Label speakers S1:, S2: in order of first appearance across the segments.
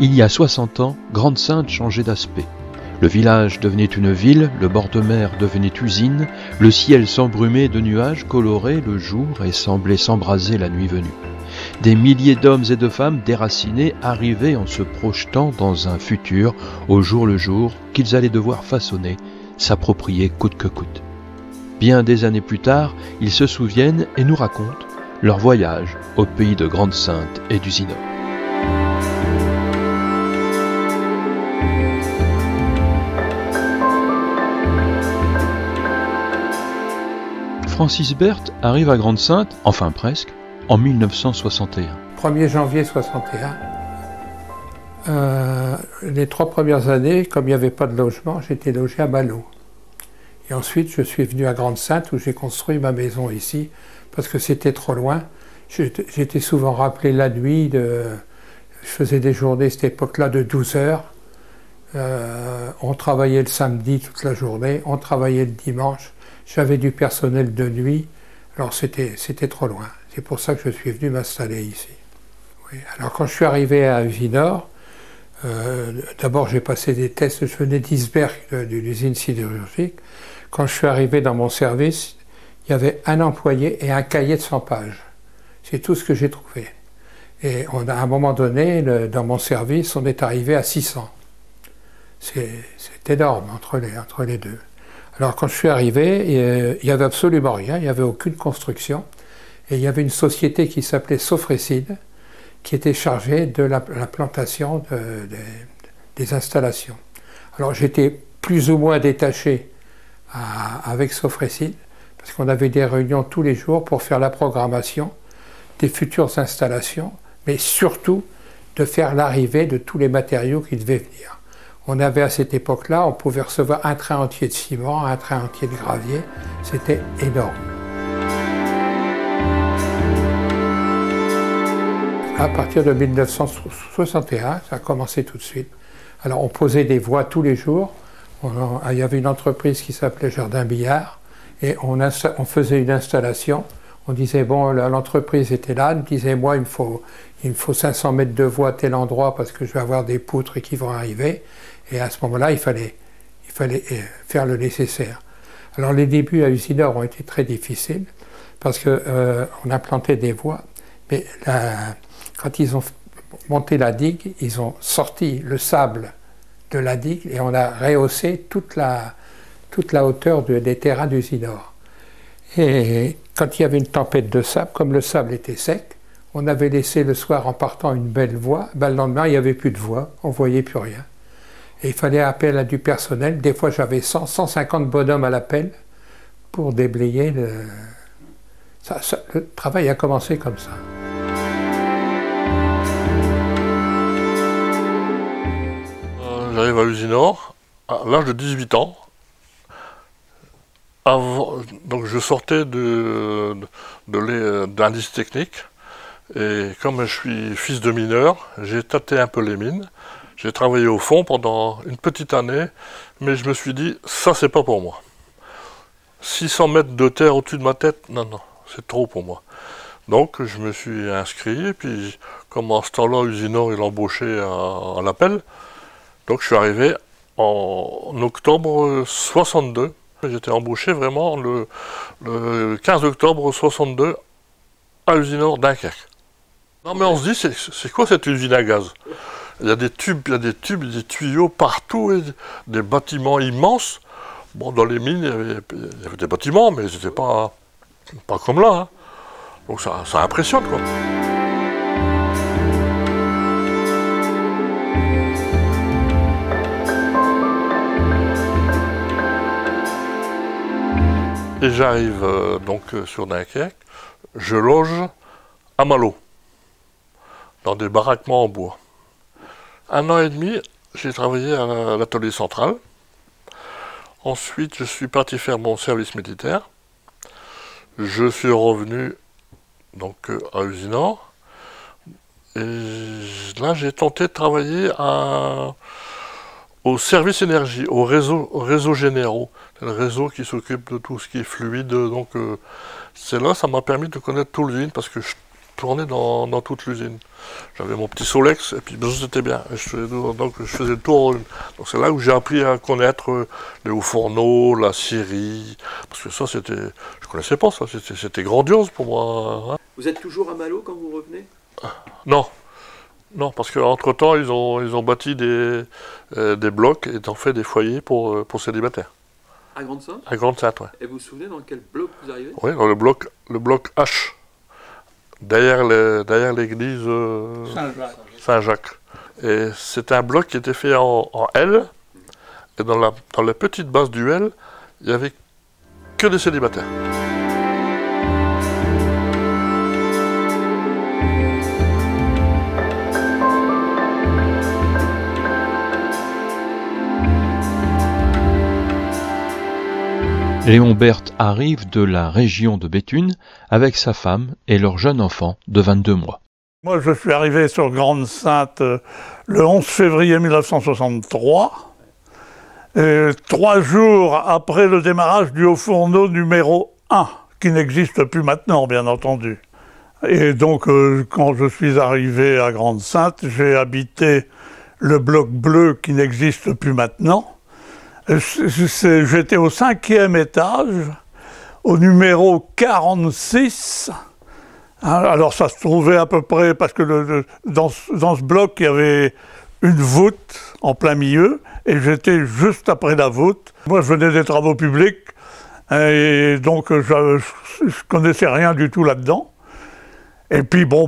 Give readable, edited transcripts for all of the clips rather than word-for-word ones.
S1: Il y a 60 ans, Grande-Synthe changeait d'aspect. Le village devenait une ville, le bord de mer devenait usine, le ciel s'embrumait de nuages colorés le jour et semblait s'embraser la nuit venue. Des milliers d'hommes et de femmes déracinés arrivaient en se projetant dans un futur au jour le jour qu'ils allaient devoir façonner, s'approprier coûte que coûte. Bien des années plus tard, ils se souviennent et nous racontent leur voyage au pays de Grande-Synthe et d'Usinor. Francis Berthe arrive à Grande-Synthe, enfin presque, en 1961.
S2: 1er janvier 61. Les 3 premières années, comme il n'y avait pas de logement, j'étais logé à Malo. Et ensuite, je suis venu à Grande-Synthe où j'ai construit ma maison ici, parce que c'était trop loin. J'étais souvent rappelé la nuit, je faisais des journées à cette époque-là de 12 heures. On travaillait le samedi toute la journée, on travaillait le dimanche. J'avais du personnel de nuit, alors c'était trop loin. C'est pour ça que je suis venu m'installer ici. Oui. Alors quand je suis arrivé à Usinor, d'abord j'ai passé des tests, je venais d'Isberg, d'une usine sidérurgique. Quand je suis arrivé dans mon service, il y avait un employé et un cahier de 100 pages. C'est tout ce que j'ai trouvé. Et à un moment donné, dans mon service, on est arrivé à 600. C'est énorme entre les deux. Alors quand je suis arrivé, il n'y avait absolument rien, il n'y avait aucune construction. Et il y avait une société qui s'appelait Sofrecide, qui était chargée de la plantation des installations. Alors j'étais plus ou moins détaché avec Sofrecide, parce qu'on avait des réunions tous les jours pour faire la programmation des futures installations, mais surtout de faire l'arrivée de tous les matériaux qui devaient venir. On avait à cette époque-là, on pouvait recevoir un train entier de ciment, un train entier de gravier, c'était énorme. À partir de 1961, ça a commencé tout de suite. Alors on posait des voies tous les jours, il y avait une entreprise qui s'appelait Jardin Billard, et on faisait une installation. On disait, bon, l'entreprise était là, elle disait, moi, il me faut 500 mètres de voie à tel endroit parce que je vais avoir des poutres qui vont arriver. Et à ce moment-là, il fallait faire le nécessaire. Alors les débuts à Usinor ont été très difficiles parce qu'on a planté des voies, mais quand ils ont monté la digue, ils ont sorti le sable de la digue et on a rehaussé toute la hauteur des terrains d'Usinor. Et quand il y avait une tempête de sable, comme le sable était sec, on avait laissé le soir en partant une belle voie. Ben, le lendemain, il n'y avait plus de voie, on ne voyait plus rien. Et il fallait appeler à du personnel. Des fois, j'avais 150 bonhommes à l'appel pour déblayer le travail a commencé comme ça.
S3: J'arrive à Usinor à l'âge de 18 ans. Donc je sortais d'un lycée technique et comme je suis fils de mineur, j'ai tâté un peu les mines. J'ai travaillé au fond pendant une petite année, mais je me suis dit, ça c'est pas pour moi. 600 mètres de terre au-dessus de ma tête, non, c'est trop pour moi. Donc je me suis inscrit, et puis comme en ce temps-là, Usinor il embauchait à l'appel, donc je suis arrivé en octobre 62. J'étais embauché vraiment le 15 octobre 62 à Usinor Dunkerque. Non mais on se dit, c'est quoi cette usine à gaz? Il y a des tubes, des tuyaux partout, et des bâtiments immenses. Bon, dans les mines, il y avait des bâtiments, mais c'était pas comme là. Hein. Donc ça impressionne, quoi. Et j'arrive donc sur Dunkerque, je loge à Malo, dans des baraquements en bois. 1 an et demi, j'ai travaillé à l'atelier central. Ensuite, je suis parti faire mon service militaire. Je suis revenu donc à Usinor. Et là, j'ai tenté de travailler au service énergie, au réseau généraux. C'est le réseau qui s'occupe de tout ce qui est fluide. Donc, c'est là, ça m'a permis de connaître tout l'usine parce que tourner dans toute l'usine. J'avais mon petit Solex, et puis c'était bien. Donc je faisais le tour. Donc c'est là où j'ai appris à connaître les hauts fourneaux, la scierie, parce que ça, je connaissais pas ça, c'était grandiose pour moi. Hein.
S4: Vous êtes toujours à Malo quand vous revenez?
S3: Non. Non, parce qu'entre-temps, ils ont bâti des blocs et ont fait des foyers pour célibataires.
S4: À Grande-Sainte?
S3: À Grande-Sainte, oui.
S4: Et vous vous souvenez dans quel bloc vous arrivez?
S3: Oui, dans le bloc H, derrière l'église Saint-Jacques. Et c'est un bloc qui était fait en L, et dans la petite base du L, il n'y avait que des célibataires.
S1: Léon Berthe arrive de la région de Béthune avec sa femme et leur jeune enfant de 22 mois.
S5: Moi, je suis arrivé sur Grande-Sainte le 11 février 1963, 3 jours après le démarrage du haut fourneau numéro 1, qui n'existe plus maintenant, bien entendu. Et donc, quand je suis arrivé à Grande-Sainte, j'ai habité le bloc bleu qui n'existe plus maintenant. J'étais au 5e étage, au numéro 46. Alors ça se trouvait à peu près, parce que dans ce bloc, il y avait une voûte en plein milieu, et j'étais juste après la voûte. Moi, je venais des travaux publics, et donc je connaissais rien du tout là-dedans. Et puis bon,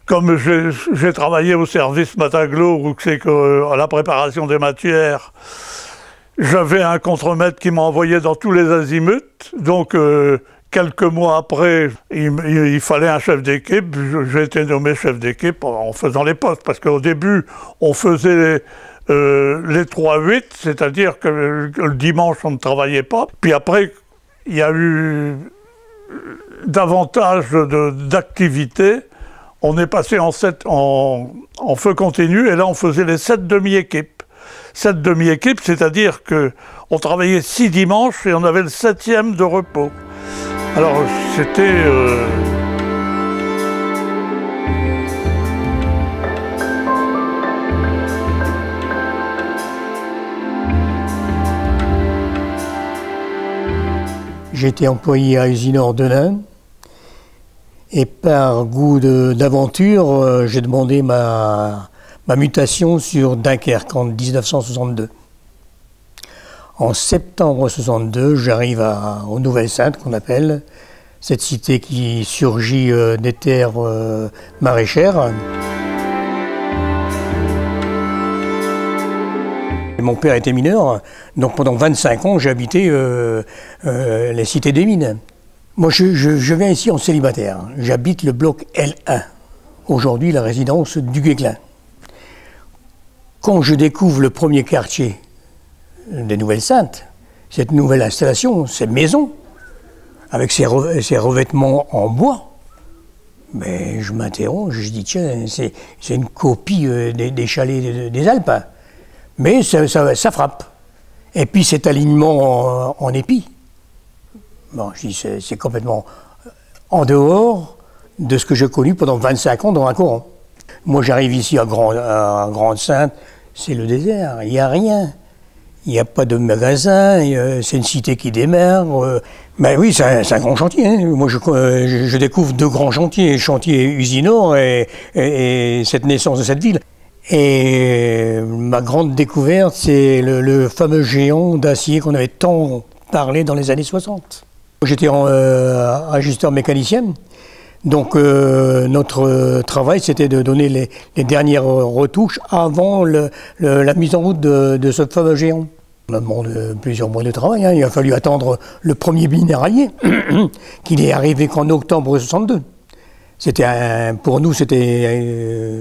S5: comme j'ai travaillé au service Mataglo, où c'est à la préparation des matières, j'avais un contremaître qui m'a envoyé dans tous les azimuts. Donc, quelques mois après, il fallait un chef d'équipe. J'ai été nommé chef d'équipe en faisant les postes. Parce qu'au début, on faisait les 3-8, c'est-à-dire que le dimanche, on ne travaillait pas. Puis après, il y a eu davantage d'activités. On est passé en feu continu, et là on faisait les 7 demi-équipes. 7 demi-équipes, c'est-à-dire qu'on travaillait 6 dimanches et on avait le 7e de repos. Alors c'était...
S6: J'ai été employé à Usinor de l'Ain. Et par goût d'aventure, j'ai demandé ma mutation sur Dunkerque en 1962. En septembre 62, j'arrive aux Nouvelles-Saintes, qu'on appelle, cette cité qui surgit des terres maraîchères. Mon père était mineur, donc pendant 25 ans, j'ai habité les cités des mines. Moi, je viens ici en célibataire. J'habite le bloc L1, aujourd'hui la résidence du Guesclin. Quand je découvre le premier quartier des Nouvelles-Saintes, cette nouvelle installation, cette maison, avec ses revêtements en bois, mais je m'interroge, je dis tiens, c'est une copie des chalets des Alpes. Mais ça frappe. Et puis cet alignement en épi. Bon, je dis, c'est complètement en dehors de ce que j'ai connu pendant 25 ans dans un coron. Moi, j'arrive ici à Grande-Sainte, c'est le désert, il n'y a rien. Il n'y a pas de magasin, c'est une cité qui démarre. Ben oui, c'est un grand chantier. Hein. Moi, je découvre 2 grands chantiers, chantier Usinor et cette naissance de cette ville. Et ma grande découverte, c'est le fameux géant d'acier qu'on avait tant parlé dans les années 60. J'étais ajusteur mécanicien, donc notre travail c'était de donner les dernières retouches avant la mise en route de ce fameux géant. On a demandé plusieurs mois de travail, hein. Il a fallu attendre le premier minéralier, qu'il est arrivé qu'en octobre 62. Pour nous c'était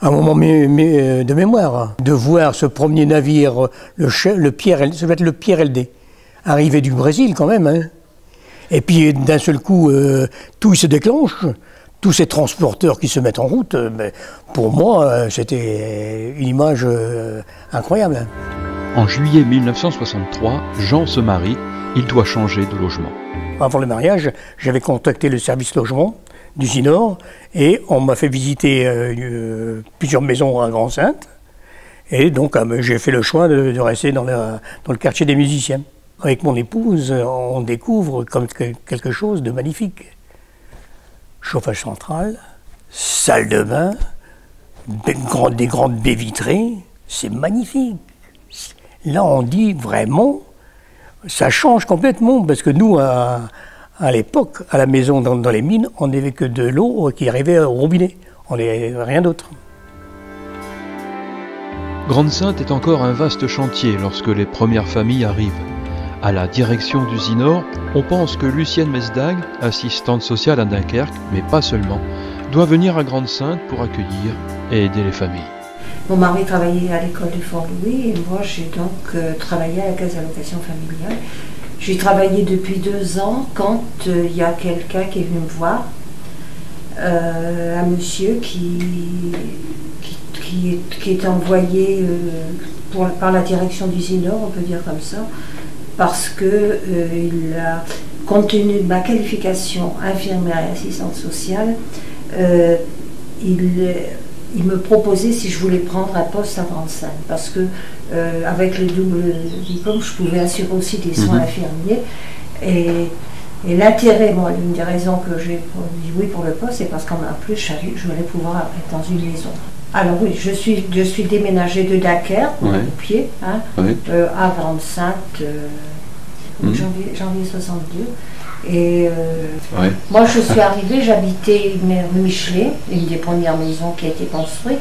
S6: un moment de mémoire, de voir ce premier navire, ça va être le Pierre LD. Arrivé du Brésil quand même, hein. Et puis d'un seul coup, tout se déclenche, tous ces transporteurs qui se mettent en route, pour moi, c'était une image incroyable.
S1: En juillet 1963, Jean se marie, il doit changer de logement.
S6: avant le mariage, j'avais contacté le service logement d'Usinor et on m'a fait visiter plusieurs maisons à Grande-Synthe. Et donc j'ai fait le choix de rester dans le quartier des musiciens. Avec mon épouse, on découvre comme quelque chose de magnifique. Chauffage central, salle de bain, des grandes baies vitrées, c'est magnifique. Là, on dit vraiment, ça change complètement, parce que nous, à l'époque, à la maison dans les mines, on n'avait que de l'eau qui arrivait au robinet. On n'avait rien d'autre.
S1: Grande-Synthe est encore un vaste chantier lorsque les premières familles arrivent. À la direction d'Usinor, on pense que Lucienne Mesdag, assistante sociale à Dunkerque, mais pas seulement, doit venir à Grande-Synthe pour accueillir et aider les familles.
S7: Mon mari travaillait à l'école de Fort-Louis et moi j'ai donc travaillé à la caisse d'allocation familiale. J'ai travaillé depuis 2 ans quand il y a quelqu'un qui est venu me voir, un monsieur qui est envoyé par la direction d'Usinor, on peut dire comme ça, parce que compte tenu de ma qualification infirmière et assistante sociale, il me proposait si je voulais prendre un poste à Grande-Synthe, parce que avec le double diplôme, je pouvais assurer aussi des soins infirmiers. Et l'intérêt, moi, l'une des raisons que j'ai dit oui pour le poste, c'est parce qu'en plus, je allais pouvoir être dans une maison. Alors oui, je suis déménagée de Dunkerque, au pied, hein, à Grande-Synthe, janvier 62. Et moi, je suis arrivée, j'habitais rue Michelet, une des premières maisons qui a été construite.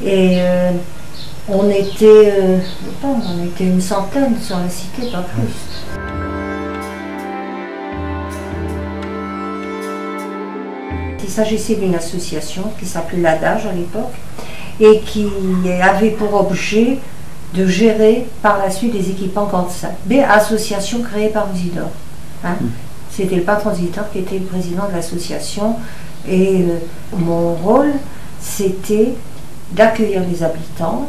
S7: Et on était une centaine sur la cité, pas plus. Il s'agissait d'une association qui s'appelait l'Adage à l'époque et qui avait pour objet de gérer par la suite des équipements Grande-Synthe. Association créée par Usinor. Hein. C'était le patron d'Usinor qui était le président de l'association et mon rôle c'était d'accueillir les habitants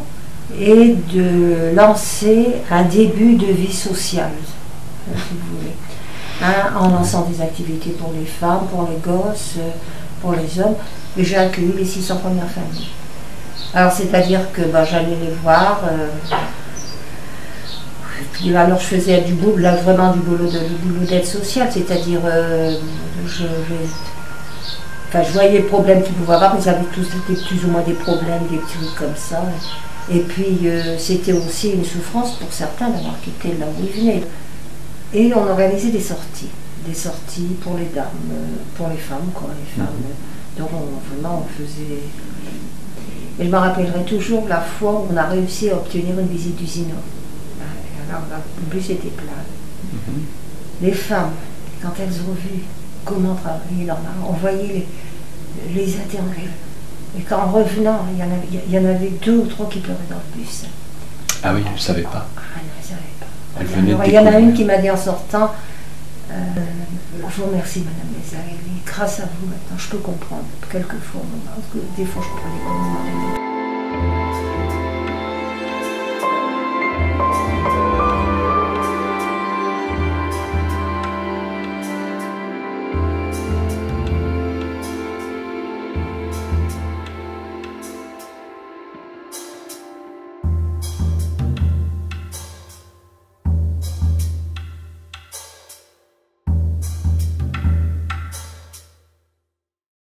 S7: et de lancer un début de vie sociale, si vous voulez. Hein, en lançant des activités pour les femmes, pour les gosses, pour les hommes, et j'ai accueilli les 600 premières familles. Alors c'est-à-dire que j'allais les voir, puis alors je faisais vraiment du boulot d'aide sociale, c'est-à-dire je voyais les problèmes qu'ils pouvaient avoir, ils avaient tous plus ou moins des problèmes, des petits trucs comme ça. Et puis c'était aussi une souffrance pour certains d'avoir quitté là où ils venaient. Et on organisait des sorties pour les dames, pour les femmes, quoi, les femmes. Donc vraiment on faisait. Et je me rappellerai toujours la fois où on a réussi à obtenir une visite d'Usinor. Alors le bus était plein. Les femmes, quand elles ont vu comment travailler leur mari, on voyait les interroger. Et qu'en revenant, il y en avait 2 ou 3 qui pleuraient dans le bus.
S1: Ah oui, je ne savais pas.
S7: Ah non, je ne savais pas.
S1: Elle venait de
S7: il y en a une qui m'a dit en sortant, je vous remercie Madame Mesdag, grâce à vous maintenant je peux comprendre quelquefois, parce que des fois je ne comprenais pas mon mari.